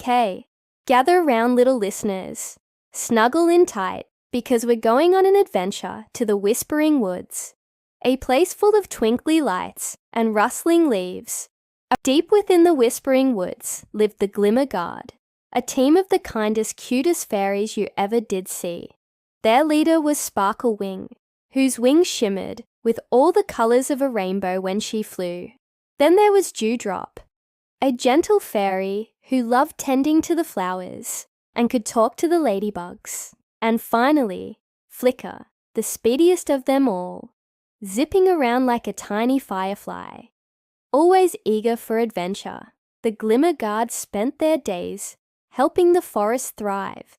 Okay, gather round, little listeners. Snuggle in tight, because we're going on an adventure to the Whispering Woods, a place full of twinkly lights and rustling leaves. Deep within the Whispering Woods lived the Glimmer Guard, a team of the kindest, cutest fairies you ever did see. Their leader was Sparklewing, whose wings shimmered with all the colours of a rainbow when she flew. Then there was Dewdrop, a gentle fairy who loved tending to the flowers and could talk to the ladybugs. And finally, Flicker, the speediest of them all, zipping around like a tiny firefly. Always eager for adventure, the Glimmer Guard spent their days helping the forest thrive.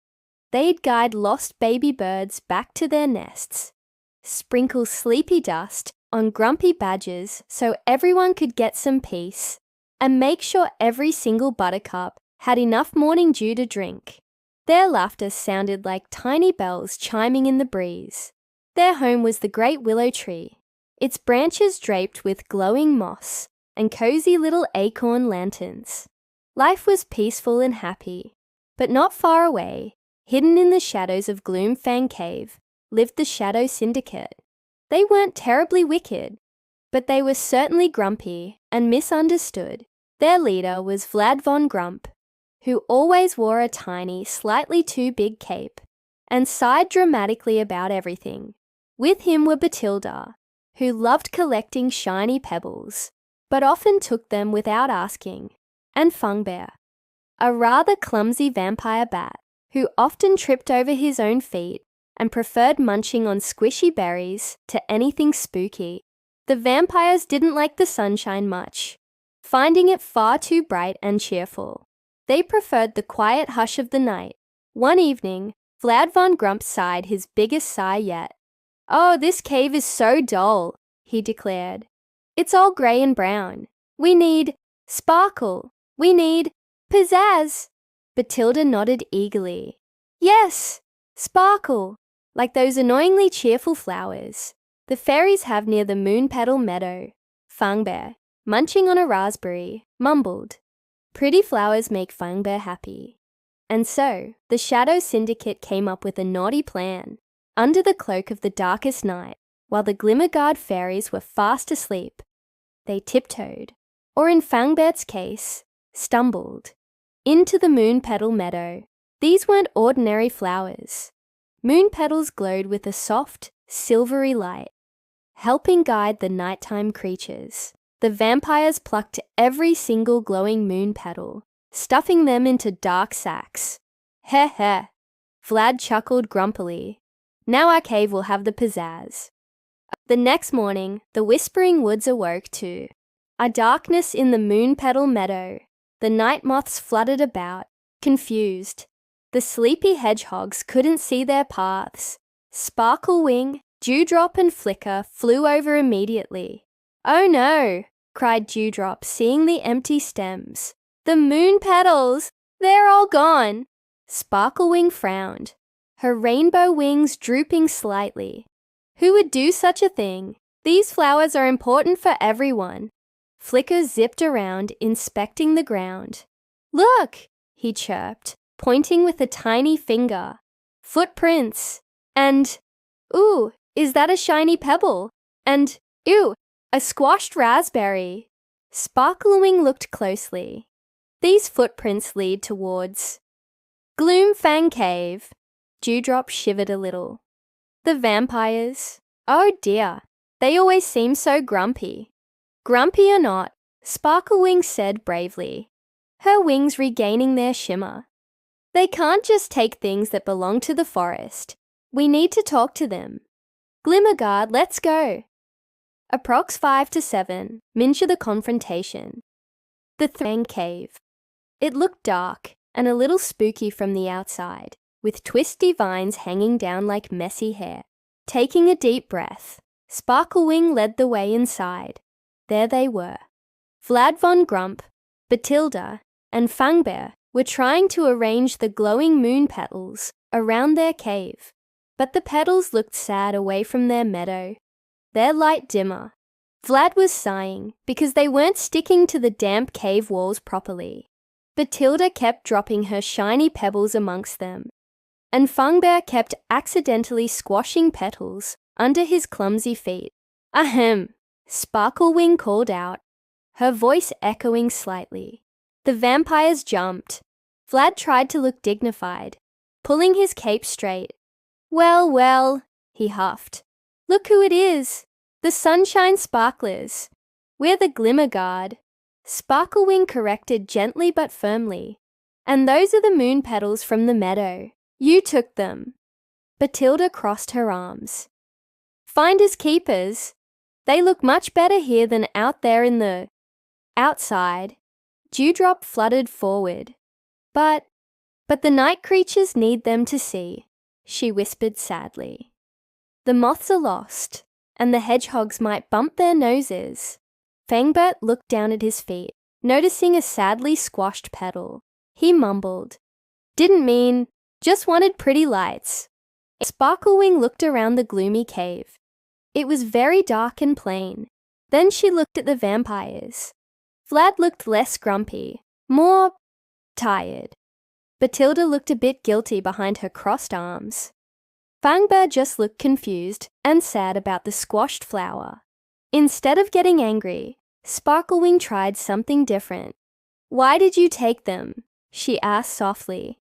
They'd guide lost baby birds back to their nests, sprinkle sleepy dust on grumpy badgers so everyone could get some peace, and make sure every single buttercup had enough morning dew to drink. Their laughter sounded like tiny bells chiming in the breeze. Their home was the great willow tree, its branches draped with glowing moss and cozy little acorn lanterns. Life was peaceful and happy, but not far away, hidden in the shadows of Gloomfang Cave, lived the Shadow Syndicate. They weren't terribly wicked, but they were certainly grumpy and misunderstood. Their leader was Vlad Von Grump, who always wore a tiny, slightly too big cape and sighed dramatically about everything. With him were Batilda, who loved collecting shiny pebbles, but often took them without asking, and Fangbert, a rather clumsy vampire bat who often tripped over his own feet and preferred munching on squishy berries to anything spooky. The vampires didn't like the sunshine much, finding it far too bright and cheerful. They preferred the quiet hush of the night. One evening, Vlad Von Grump sighed his biggest sigh yet. "Oh, this cave is so dull," he declared. "It's all grey and brown. We need sparkle. We need pizzazz." Batilda nodded eagerly. "Yes, sparkle, like those annoyingly cheerful flowers the fairies have near the Moonpetal meadow." Fangbert, munching on a raspberry, mumbled, "Pretty flowers make Fangbert happy." And so, the Shadow Syndicate came up with a naughty plan. Under the cloak of the darkest night, while the Glimmer Guard fairies were fast asleep, they tiptoed, or in Fangbert's case, stumbled, into the Moonpetal meadow. These weren't ordinary flowers. Moonpetals glowed with a soft, silvery light, helping guide the nighttime creatures. The vampires plucked every single glowing moon petal, stuffing them into dark sacks. "Heh heh," Vlad chuckled grumpily. "Now our cave will have the pizzazz." The next morning, the Whispering Woods awoke to a darkness in the Moonpetal meadow. The night moths fluttered about, confused. The sleepy hedgehogs couldn't see their paths. Sparklewing, Dewdrop and Flicker flew over immediately. "Oh no," cried Dewdrop, seeing the empty stems. "The Moonpetals! They're all gone!" Sparklewing frowned, her rainbow wings drooping slightly. "Who would do such a thing? These flowers are important for everyone." Flicker zipped around, inspecting the ground. "Look," he chirped, pointing with a tiny finger. "Footprints! And, ooh, is that a shiny pebble? And, ew, a squashed raspberry." Sparklewing looked closely. "These footprints lead towards Gloomfang Cave." Dewdrop shivered a little. "The vampires? Oh dear, they always seem so grumpy." "Grumpy or not," Sparklewing said bravely, her wings regaining their shimmer, "they can't just take things that belong to the forest. We need to talk to them. Glimmer Guard, let's go." Approx 5 to 7, miniature the confrontation. The Gloomfang Cave. It looked dark and a little spooky from the outside, with twisty vines hanging down like messy hair. Taking a deep breath, Sparklewing led the way inside. There they were. Vlad Von Grump, Batilda, and Fangbert were trying to arrange the glowing moon petals around their cave, but the petals looked sad away from their meadow, their light dimmer. Vlad was sighing because they weren't sticking to the damp cave walls properly. Batilda kept dropping her shiny pebbles amongst them, and Fangbert kept accidentally squashing petals under his clumsy feet. Ahem, Sparklewing called out, her voice echoing slightly. The vampires jumped. Vlad tried to look dignified, pulling his cape straight. Well, well, he huffed. Look who it is. The Sunshine Sparklers. We're the Glimmer Guard. Sparklewing corrected gently but firmly. And those are the Moonpetals from the meadow. You took them. Batilda crossed her arms. Finders keepers. They look much better here than out there in the... Outside. Dewdrop fluttered forward. But the night creatures need them to see, she whispered sadly. The moths are lost, and the hedgehogs might bump their noses. Fangbert looked down at his feet, noticing a sadly squashed petal. He mumbled, Didn't mean, just wanted pretty lights. Sparklewing looked around the gloomy cave. It was very dark and plain. Then she looked at the vampires. Vlad looked less grumpy, more tired. Batilda looked a bit guilty behind her crossed arms. Fangbert just looked confused and sad about the squashed flower. Instead of getting angry, Sparklewing tried something different. Why did you take them? She asked softly.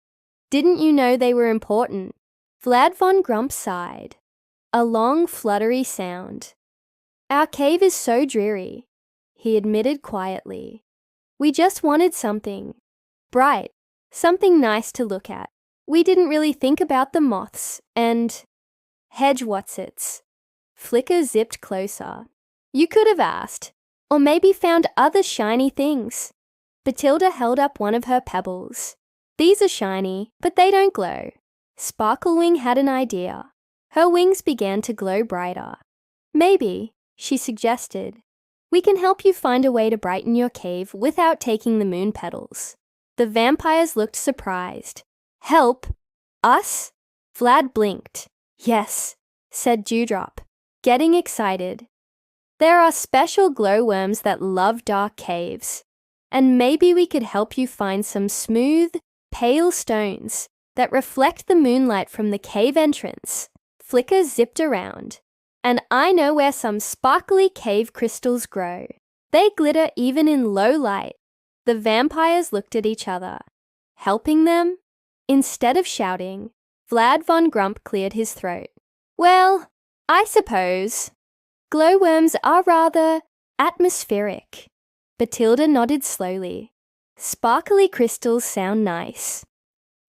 Didn't you know they were important? Vlad Von Grump sighed. A long, fluttery sound. Our cave is so dreary, he admitted quietly. We just wanted something bright, something nice to look at. We didn't really think about the moths and hedge-whatsits. Flicker zipped closer. You could have asked, or maybe found other shiny things. Batilda held up one of her pebbles. These are shiny, but they don't glow. Sparklewing had an idea. Her wings began to glow brighter. Maybe, she suggested, we can help you find a way to brighten your cave without taking the Moonpetals. The vampires looked surprised. Help? Us? Vlad blinked. Yes, said Dewdrop, getting excited. There are special glowworms that love dark caves, and maybe we could help you find some smooth, pale stones that reflect the moonlight from the cave entrance. Flicker zipped around. And I know where some sparkly cave crystals grow. They glitter even in low light. The vampires looked at each other. Helping them? Instead of shouting, Vlad Von Grump cleared his throat. Well, I suppose. Glowworms are rather atmospheric. Batilda nodded slowly. Sparkly crystals sound nice.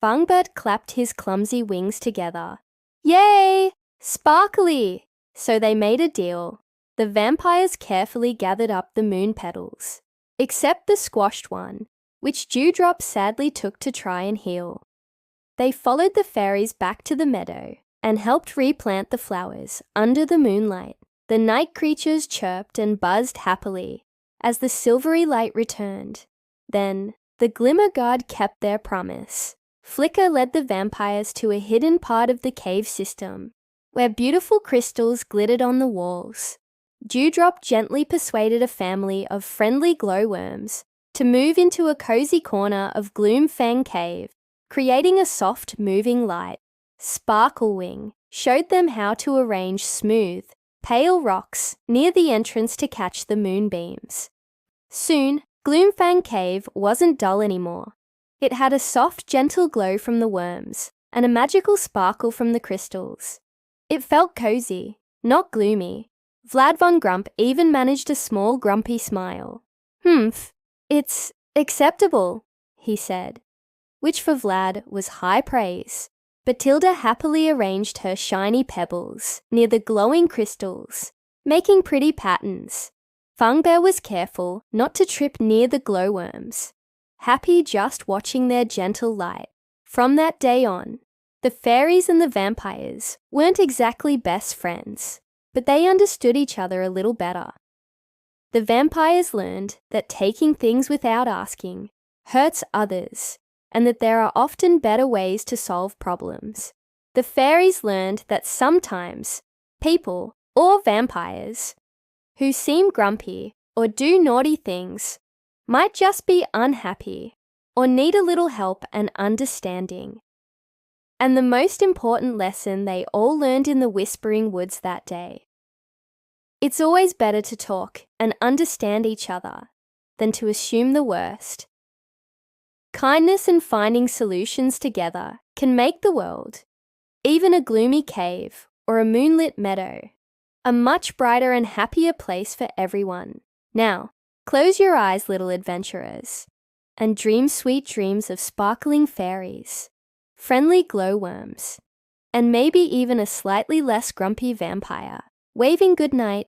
Fangbert clapped his clumsy wings together. Yay! Sparkly! So they made a deal. The vampires carefully gathered up the Moonpetals, except the squashed one, which Dewdrop sadly took to try and heal. They followed the fairies back to the meadow and helped replant the flowers under the moonlight. The night creatures chirped and buzzed happily as the silvery light returned. Then, the Glimmer Guard kept their promise. Flicker led the vampires to a hidden part of the cave system, where beautiful crystals glittered on the walls. Dewdrop gently persuaded a family of friendly glowworms to move into a cozy corner of Gloomfang Cave, creating a soft, moving light. Sparklewing showed them how to arrange smooth, pale rocks near the entrance to catch the moonbeams. Soon, Gloomfang Cave wasn't dull anymore. It had a soft, gentle glow from the worms and a magical sparkle from the crystals. It felt cozy, not gloomy. Vlad Von Grump even managed a small grumpy smile. Humph, it's acceptable, he said, which for Vlad was high praise. Batilda happily arranged her shiny pebbles near the glowing crystals, making pretty patterns. Fangbert was careful not to trip near the glowworms, happy just watching their gentle light. From that day on, the fairies and the vampires weren't exactly best friends, but they understood each other a little better. The vampires learned that taking things without asking hurts others, and that there are often better ways to solve problems. The fairies learned that sometimes people, or vampires, who seem grumpy or do naughty things might just be unhappy, or need a little help and understanding. And the most important lesson they all learned in the Whispering Woods that day: it's always better to talk and understand each other than to assume the worst. Kindness and finding solutions together can make the world, even a gloomy cave or a moonlit meadow, a much brighter and happier place for everyone. Now, close your eyes, little adventurers, and dream sweet dreams of sparkling fairies, friendly glowworms, and maybe even a slightly less grumpy vampire, waving goodnight